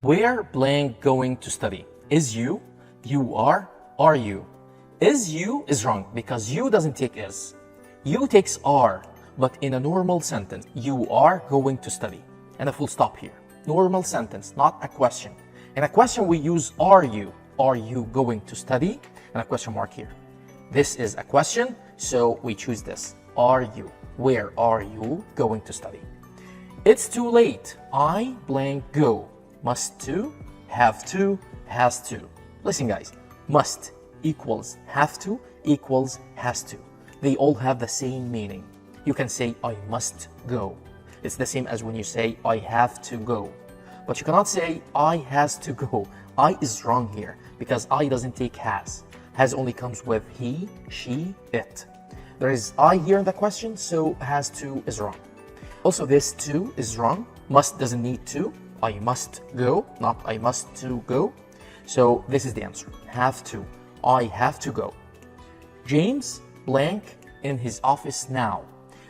Where blank going to study? Is you, you are you. Is you is wrong because you doesn't take is. You takes are, but in a normal sentence, you are going to study. And a full stop here. Normal sentence, not a question. In a question, we use are you going to study? And a question mark here. This is a question, so we choose this. Are you? Where are you going to study? It's too late. I blank go. Must to, have to, has to. Listen guys, must equals have to equals has to. They all have the same meaning. You can say I must go. It's the same as when you say I have to go. But you cannot say I has to go. I is wrong here because I doesn't take has. Has only comes with he, she, it. There is I here in the question, so has to is wrong. Also, this to is wrong. Must doesn't need to. I must go, not I must to go. So this is the answer. Have to. I have to go. James blank in his office now.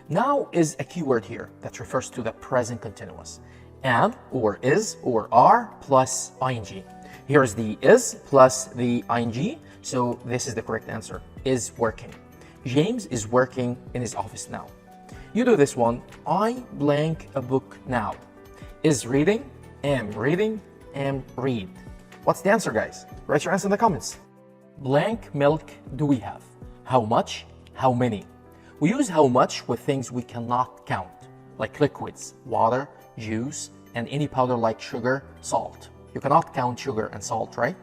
Now is a keyword here that refers to the present continuous. Am or is or are plus ing. Here is the is plus the ing. So this is the correct answer. Is working. James is working in his office now. You do this one. I blank a book now. Is reading, am read. What's the answer, guys? Write your answer in the comments. Blank milk do we have? How much? How many? We use how much with things we cannot count, like liquids, water, juice, and any powder like sugar, salt. You cannot count sugar and salt, right?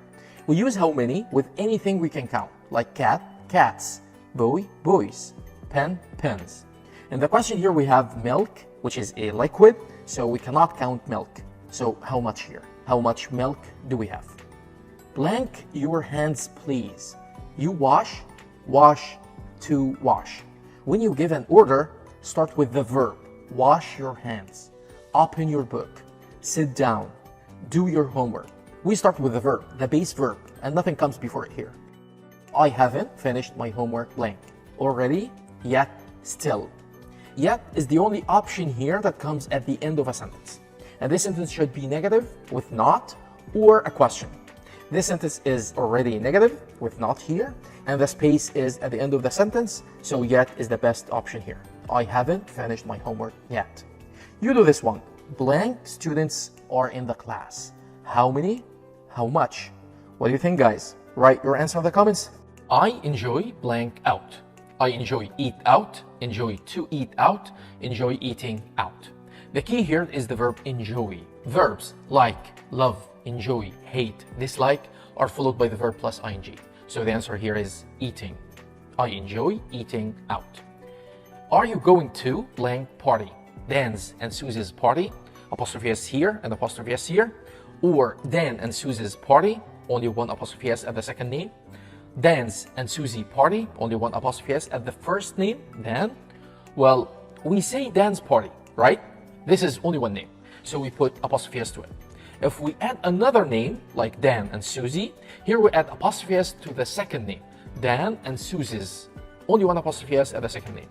We use how many with anything we can count, like cat, cats, boy, boys, pen, pens. In the question here we have milk, which is a liquid, so we cannot count milk. So how much here? How much milk do we have? Blank your hands, please. You wash, to wash. When you give an order, start with the verb. Wash your hands. Open your book. Sit down. Do your homework. We start with the verb, the base verb, and nothing comes before it here. I haven't finished my homework blank. Already, yet, still. Yet is the only option here that comes at the end of a sentence. And this sentence should be negative with not or a question. This sentence is already negative with not here, and the space is at the end of the sentence, so yet is the best option here. I haven't finished my homework yet. You do this one. Blank students are in the class. How many? How much? What do you think, guys? Write your answer in the comments. I enjoy blank out. I enjoy eat out, enjoy to eat out, enjoy eating out. The key here is the verb enjoy. Verbs like, love, enjoy, hate, dislike are followed by the verb plus ing. So the answer here is eating. I enjoy eating out. Are you going to blank party? Dan's and Susie's party, apostrophe s here and apostrophe s here. Or Dan and Susie's party, only one apostrophe s at the second name. Dan's and Susie party, only one apostrophe s at the first name, Dan. Well, we say Dan's party, right? This is only one name, so we put apostrophe s to it. If we add another name, like Dan and Susie, here we add apostrophe s to the second name. Dan and Susie's, only one apostrophe s at the second name.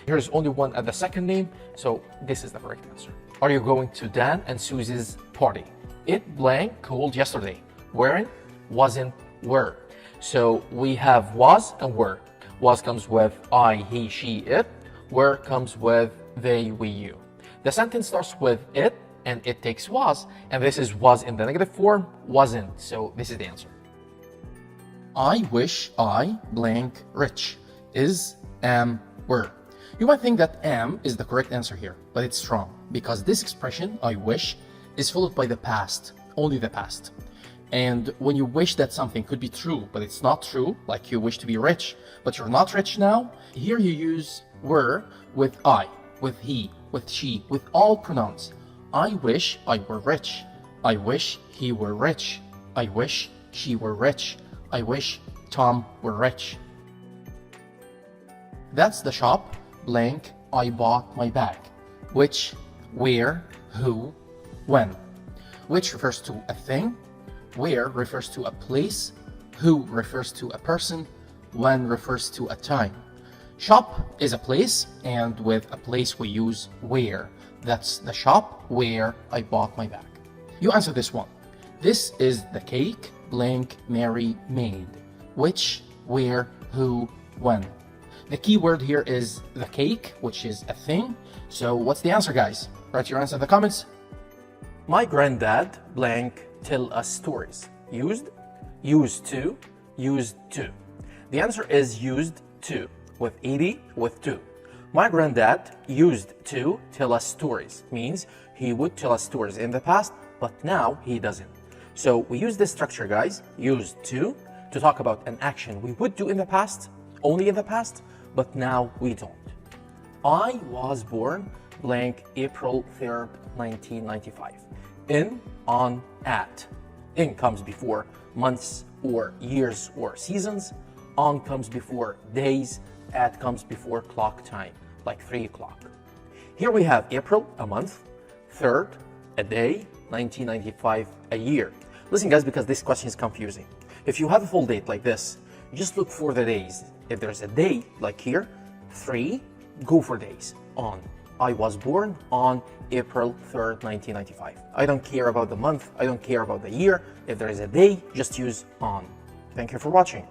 Here's only one at the second name, so this is the correct answer. Are you going to Dan and Susie's party? It blank cold yesterday. Weren't, wasn't, were. So we have was and were. Was comes with I, he, she, it. Were comes with they, we, you. The sentence starts with it, and it takes was, and this is was in the negative form, wasn't. So this is the answer. I wish I blank rich. Is, am, were. You might think that am is the correct answer here, but it's wrong because this expression, I wish, is followed by the past, only the past. And when you wish that something could be true, but it's not true, like you wish to be rich, but you're not rich now, here you use were with I, with he, with she, with all pronouns. I wish I were rich. I wish he were rich. I wish she were rich. I wish Tom were rich. That's the shop, blank, I bought my bag. Which, where, who, when. Which refers to a thing, where refers to a place, who refers to a person, when refers to a time. Shop is a place, and with a place we use where. That's the shop where I bought my bag. You answer this one. This is the cake blank Mary made. Which, where, who, when. The key word here is the cake, which is a thing. So what's the answer, guys? Write your answer in the comments. My granddad blank tell us stories. Used, used to, used to. The answer is used to, with ed, with to. My granddad used to tell us stories. Means he would tell us stories in the past, but now he doesn't. So we use this structure, guys, used to talk about an action we would do in the past, only in the past, but now we don't. I was born blank April 3rd, 1995. In, on, at. In comes before months or years or seasons. On comes before days. At comes before clock time, like 3 o'clock. Here we have April, a month, 3rd, a day, 1995, a year. Listen, guys, because this question is confusing. If you have a full date like this, just look for the days. If there's a day, like here, 3, go for days. On. I was born on April 3rd, 1995. I don't care about the month. I don't care about the year. If there is a day, just use on. Thank you for watching.